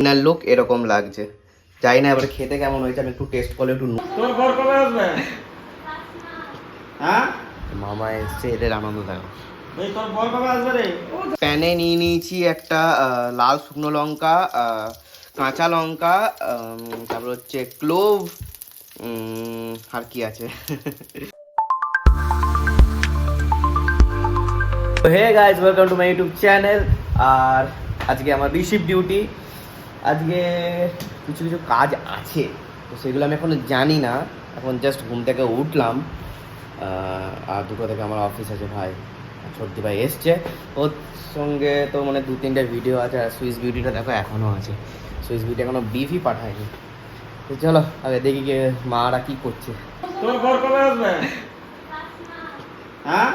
Final look এরকম লাগছে, জানি না এবার খেতে কেমন হয়েছে। আমি একটু টেস্ট করলে একটু তোর বর কবে আসবে? হ্যাঁ মামা এসছে, এদের আনন্দ দেখো। ভাই তোর বর কবে আসবে রে? প্যানে নিয়ে নিয়েছি একটা লাল শুকনো লঙ্কা, কাঁচা লঙ্কা, তারপর হচ্ছে ক্লোভ, আর কি আছে। Hey guys, welcome to my YouTube channel. আর আজকে আমার রিসিভ ডিউটি। আজকে কিছু কিছু কাজ আছে, তো সেগুলো আমি এখনো জানি না। এখন জাস্ট ঘুম থেকে উঠলাম, আর দুটো থেকে আমার অফিস আছে। ভাই সর্দি ভাই এসছে, ওর সঙ্গে তো মানে 2-3টে ভিডিও আছে। আর সুইস বিউটিটা দেখো এখনও আছে, সুইস বিউটি এখনও বিফই পাঠায়নি। তো চলো আগে দেখি কে মারা কি করছে। তোর বর কবে আসবে? হ্যাঁ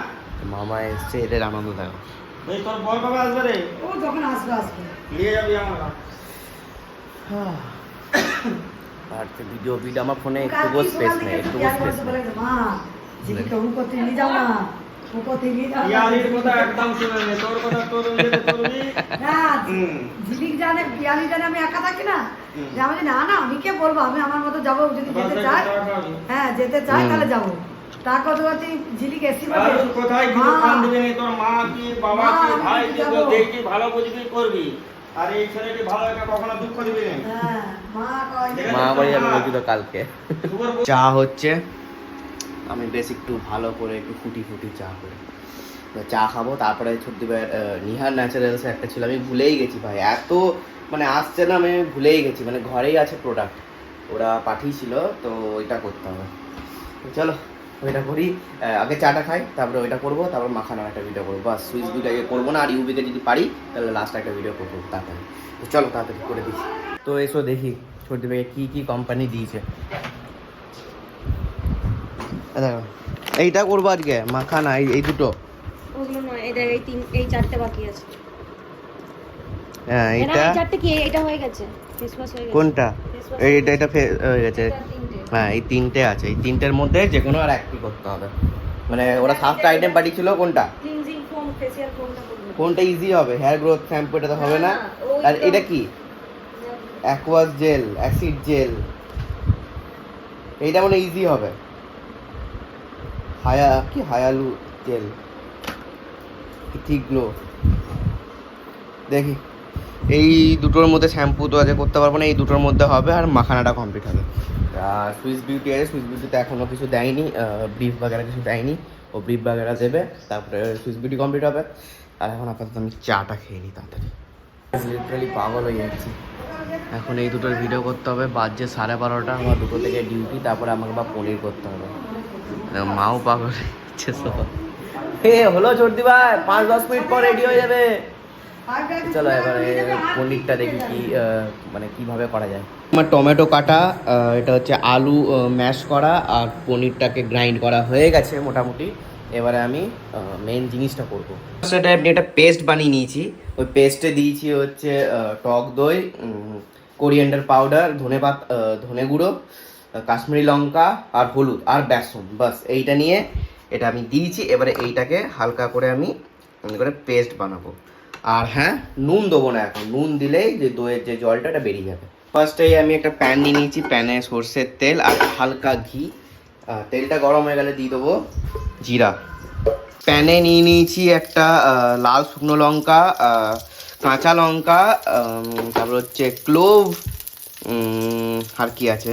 মামা এসছে, এদের আনন্দ দেখো। ভাই তোর বর কবে আসবে রে? ও যখন আসবে আসবে। নিয়ে যাবি আমার। আর ভিডিও আমার ফোনে একটু স্পেস নেই, একটু স্পেস নেই। মা জিনিসটা ও করতে নিয়ে যাও না, ও করতে নিয়ে যাও। ইয়ালির কথা একদম শুনে নে, তোর কথা তোর যেতে করবি না। ঝিলিক জানে, পিয়ালি জানে আমি একা থাকি না। যে আমি না না আমি কে বলবো, আমি আমার মতো যাবো, যদি যেতে চাই হ্যাঁ যেতে চাই তাহলে যাবো। তা কত বলছি ঝিলিক এসি বলে কোথায় কি কান দিবি নি, তোর মা কি বাবা কি ভাই কি দেখি ভালো বুঝবি করবি। আর এই ছেলেটি ভালো একটা কখনো দুঃখ দিবি না। হ্যাঁ মা কয় মা বাড়ি যাবে বলছি তো কালকে। চা হচ্ছে, আমি বেশ একটু ভালো করে একটু ফুটি ফুটি চা করি, চা খাবো। তারপরে সত্যি ভাই নিহার ন্যাচারালস একটা ছিল, আমি ভুলেই গেছি ভাই, এত মানে আসছে না, আমি ভুলেই গেছি। মানে ঘরেই আছে প্রোডাক্ট, ওরা পাঠিয়েছিল, তো ওইটা করতে হবে। চলো ওইটা করি, আগে চাটা খাই, তারপরে ওইটা করবো, তারপর মাখানোর একটা ভিডিও করবো। বাস সুইচ বিটা করবো না, আর ইউবিকে যদি পারি তাহলে লাস্ট একটা ভিডিও করবো তাড়াতাড়ি। তো চলো তাড়াতাড়ি করে দিই। তো এসো দেখি সত্যি ভাই কী কী কোম্পানি দিয়েছে। দেখো এইটা করবো আজকে, মাখানা এই দুটো। ওগুলো নয়, এই চারটে বাকি আছে। হ্যাঁ এইটা এই চারটে কি এটা হয়ে গেছে? ফেস ওয়াশ হয়ে গেছে। কোনটা? এটা এটা হয়ে গেছে। তিনটে। হ্যাঁ এই তিনটে আছে, এই তিনটের মধ্যে যে কোনো আর একটি করতে হবে। মানে ওরা 7টা আইটেম পাঠিয়েছিল, কোনটা ক্লিনজিং ফোম, ফেসিয়াল ফোমটা করব। কোনটা ইজি হবে? হেয়ার গ্রোথ শ্যাম্পু, এটা তো হবে না। আর এটা কি? অ্যাকোয়াস জেল, অ্যাসিড জেল, এইটা মানে ইজি হবে। হায়ালু জেল, ঠিক গ্লো। দেখি এই দুটোর মধ্যে শ্যাম্পু তো আজকে করতে পারবো না, এই দুটোর মধ্যে হবে, আর মাখানাটা কমপ্লিট হবে। আর সুইস বিউটি আছে, সুইস বিউটিতে এখনও কিছু দেয়নি, ব্রিফ বাগেরা কিছু দেয়নি, ও ব্রিফ বাগেরা দেবে, তারপরে সুইস বিউটি কমপ্লিট হবে। আর এখন আপাতত আমি চাটা খেয়ে নিই তাড়াতাড়ি। লিটারালি পাগল হয়ে যাচ্ছি, এখন এই দুটোর ভিডিও করতে হবে। বাজছে 12:30, আমার 2টো থেকে ডিউটি, তারপরে আমাকে বা পনির করতে হবে। মাও পাগল হয়ে যাচ্ছে সব। হলো চর্দি ভাই, 5-10 মিনিট পর রেডি হয়ে যাবে। চলো এবারে পনিরটা দেখি কি মানে কিভাবে করা যায়। আমার টমেটো কাটা, এটা হচ্ছে আলু ম্যাশ করা, আর পনিরটাকে গ্রাইন্ড করা হয়ে গেছে মোটামুটি। এবারে আমি মেন জিনিসটা করবো। সেটা আমি একটা পেস্ট বানিয়ে নিয়েছি, ওই পেস্টে দিয়েছি হচ্ছে টক দই, কোরিয়েন্ডার পাউডার, ধনে গুঁড়ো, কাশ্মীরি লঙ্কা, আর হলুদ, আর বেসন। বাস এইটা নিয়ে এটা আমি দিয়েছি। এবারে এইটাকে হালকা করে আমি করে পেস্ট বানাবো। আর হ্যাঁ, নুন দেবো না এখন, নুন দিলেই যে দইয়ের যে জলটা এটা বেরিয়ে যাবে। ফার্স্টেই আমি একটা প্যান নিয়ে নিয়েছি, প্যানে সর্ষের তেল আর হালকা ঘি। তেলটা গরম হয়ে গেলে দিয়ে দেবো জিরা। প্যানে নিয়ে নিয়েছি একটা লাল শুকনো লঙ্কা, কাঁচা লঙ্কা, তারপর হচ্ছে ক্লোভ, আর কি আছে।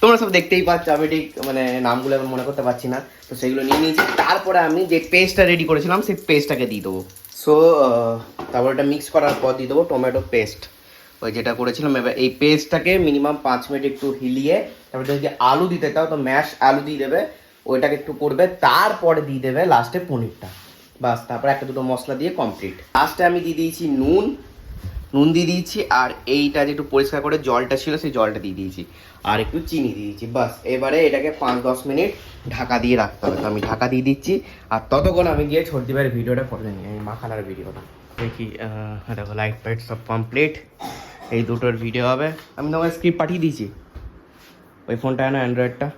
তোমরা সব দেখতেই পাচ্ছ, আমি ঠিক মানে নামগুলো এখন মনে করতে পারছি না। তো সেগুলো নিয়ে নিয়েছি। তারপরে আমি যে পেস্টটা রেডি করেছিলাম সেই পেস্টটাকে দিয়ে দেবো। সো তারপর এটা মিক্স করার পর দিয়ে দেবো টমেটো পেস্ট, ওই যেটা করেছিলাম। এবার এই পেস্টটাকে মিনিমাম 5 মিনিট একটু হিলিয়ে, তারপরে যদি আলু দিতে চাও তো ম্যাশ আলু দিয়ে দেবে, ওইটাকে একটু করবে, তারপরে দিয়ে দেবে লাস্টে পনিরটা। বাস তারপরে একটা দুটো মশলা দিয়ে কমপ্লিট। লাস্টে আমি দিয়ে দিয়েছি নুন দিয়ে দিয়েছি, আর এইটা যে একটু পরিষ্কার করে জলটা ছিল সেই জলটা দিয়ে দিয়েছি, আর একটু চিনি দিয়ে দিয়েছি। বাস এবারে এটাকে 5-10 মিনিট ঢাকা দিয়ে রাখতে হবে। তো আমি ঢাকা দিয়ে দিচ্ছি, আর ততক্ষণ আমি গিয়ে সর্দি ভাইয়ের ভিডিওটা করে নিই, আমি মাখানার ভিডিওটা দেখি। দেখো লাইট ফাইট সব কমপ্লিট, এই দুটোর ভিডিও হবে। আমি তোমার স্ক্রিপ্ট পাঠিয়ে দিয়েছি, ওই ফোনটা না অ্যান্ড্রয়েডটা।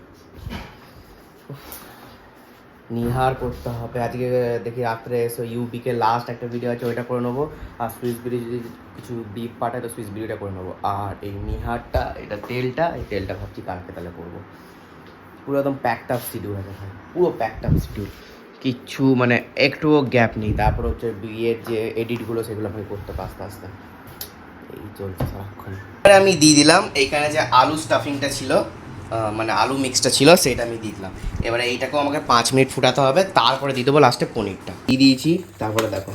নিহার করতে হবে আজকে, দেখি রাত্রে এসে ইউপিকে লাস্ট একটা ভিডিও আছে ওইটা করে নেবো, আর সুইস বিড়ি যদি কিছু বিপ পাঠায় তো সুইস বিড়িটা করে নেবো। আর এই নিহারটা এটা তেলটা, এই তেলটা ভাবছি কালকে তাহলে করবো। পুরো একদম প্যাকড আপ শিডিউল আছে ভাই, পুরো প্যাকড আপ শিডিউল, কিচ্ছু মানে একটুও গ্যাপ নেই। তারপর হচ্ছে বিয়ের যে এডিটগুলো সেগুলো আমি করতে হবে আস্তে আস্তে, এই চলছে সারাক্ষণ। এবারে আমি দিয়ে দিলাম এইখানে যে আলু স্টাফিংটা ছিল, মানে আলু মিক্সটা ছিল সেটা আমি দিয়ে দিলাম। এবারে এইটাকেও আমাকে 5 মিনিট ফুটাতে হবে, তারপরে দিয়ে দেবো লাস্টে পনিরটা দিয়ে দিয়েছি। তারপরে দেখো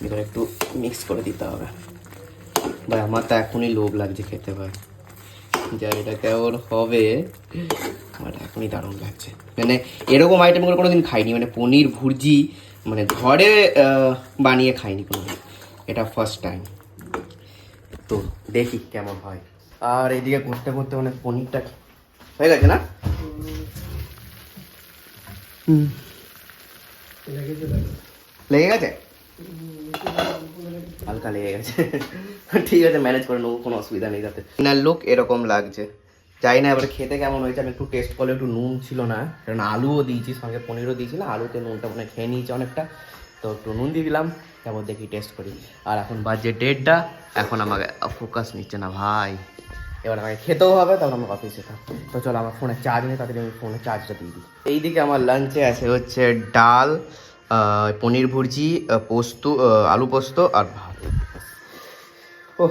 এবার একটু মিক্স করে দিতে হবে। ভাই আমার তো এখনই লোভ লাগছে খেতে, ভাই যা এটা কেমন হবে আমার এখনই দারুণ লাগছে। মানে এরকম আইটেমগুলো কোনোদিন খাইনি, মানে পনির ভুর্জি মানে ঘরে বানিয়ে খাইনি কোনোদিন, এটা ফার্স্ট টাইম। তো দেখি কেমন হয়। আর এইদিকে করতে করতে মানে পনিরটা হয়ে গেছে না? লেগে গেছে, হালকা লেগে গেছে। ঠিক আছে, ম্যানেজ করে নেবো, কোনো অসুবিধা নেই। যাতে না লুক এরকম লাগছে যাই না, এবার খেতে কেমন হয়েছে আমি একটু টেস্ট করলে, একটু নুন ছিল না, কারণ আলুও দিয়েছি সঙ্গে পনিরও দিয়েছি না, আলুতে নুনটা মানে খেয়ে নিয়েছি অনেকটা, তো একটু নুন দিয়ে দিলাম। তারপর দেখি টেস্ট করি। আর এখন বাজে 1:30, এখন আমাকে ফোকাস নিচ্ছে না ভাই, এবার আমাকে খেতেও হবে, তারপর আমার অফিসে থাকবো। তো চলো আমার ফোনে চার্জ নেই, তাড়াতাড়ি আমি ফোনে চার্জটা দিয়ে দিই। এইদিকে আমার লাঞ্চে আছে হচ্ছে ডাল, পনির ভুর্জি, পোস্ত, আলু পোস্ত আর ভাত। ও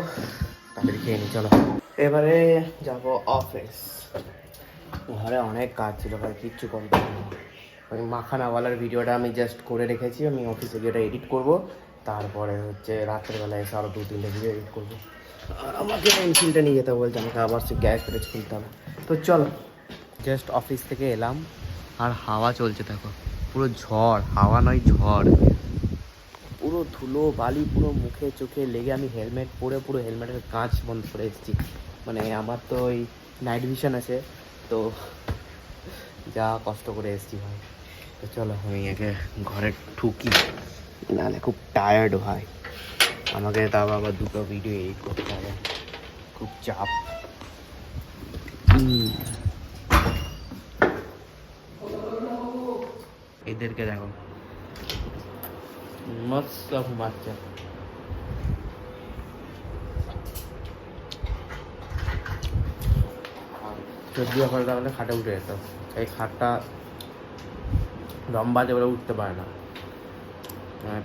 তাড়াতাড়ি খেয়ে নিই চলো। এবারে যাব অফিস। ঘরে অনেক কাজ ছিল ভাই, কিচ্ছু করতে পারিনি। ওই মাখানাওয়ালার ভিডিওটা আমি জাস্ট করে রেখেছি, আমি অফিসে গিয়ে ওটা এডিট করবো, তারপরে হচ্ছে রাত্রেবেলা এসে আরও 2-3টা ভিডিও এডিট করবো। আর আমাকে পেন্সিলটা নিয়ে যেতে বলছে, আমাকে আবার সে গ্যাস ফ্রেজ খুলতে হবে। তো চলো, জাস্ট অফিস থেকে এলাম আর হাওয়া চলছে দেখো, পুরো ঝড়, হাওয়া নয় ঝড়, পুরো ধুলো বালি পুরো মুখে চোখে লেগে আমি হেলমেট পরে পুরো হেলমেটের কাঁচ বন্ধ করে এসেছি। মানে আমার তো ওই নাইট ভিশন আছে, তো যা কষ্ট করে এসেছি ভাই। তো চলো আমি আগে ঘরে ঠুকি, নাহলে খুব টায়ার্ড ভাই, আমাকে তাও আবার 2টো ভিডিও এডিট করতে হবে, খুব চাপ। এদেরকে দেখো মস্ত ঘুমাচ্ছে। সর্দি হলে আমাদের খাটে উঠে যেত, এই খাটটা লম্বা যে উঠতে পারে না,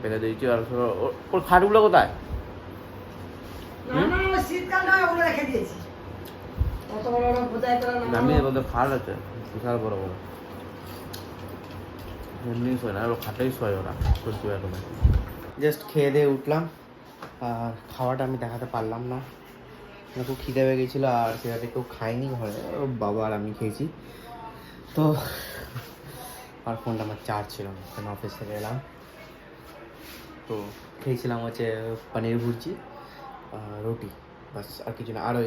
পেলে দিয়েছি। আর ওর খাটগুলো কোথায়? আমি ওদের খাট আছে বিশাল বড় বড়, এমনি শোয় না, ওর খাটেই শোয় ওরা। সর্দি এখন জাস্ট খেয়ে দিয়ে উঠলাম, আর খাওয়াটা আমি দেখাতে পারলাম না, খুব খিদে হয়ে গেছিলো, আর সেটা কেউ খাইনি ঘরে, বাবা আর আমি খেয়েছি। তো আর ফোনটা আমার চার্জ ছিল না, কারণ অফিস থেকে এলাম। তো খেয়েছিলাম হচ্ছে পনির ভুর্জি, রুটি, বাস আর কিছু না। আর ওই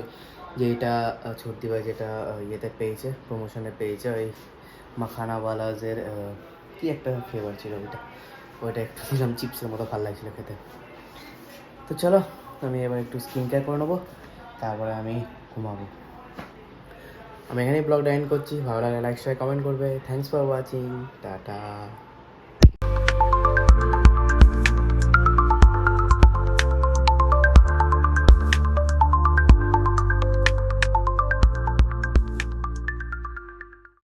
যে এটা ছর্দি ভাই যেটা ইয়েতে পেয়েছে, প্রমোশনে পেয়েছে, ওই মাখানাওয়ালাজের কি একটা ফ্লেভার ছিল ওইটা একটু দিলাম, চিপসের মতো ভালো লাগছিলো খেতে। তো চলো আমি এবার একটু স্কিন কেয়ার করে নেবো, তারপরে আমি ঘুমাবো। আমি এখানেই ব্লগটা এন্ড করছি। ভালো লাগলে লাইক শেয়ার কমেন্ট করবে। Thanks for watching, tata.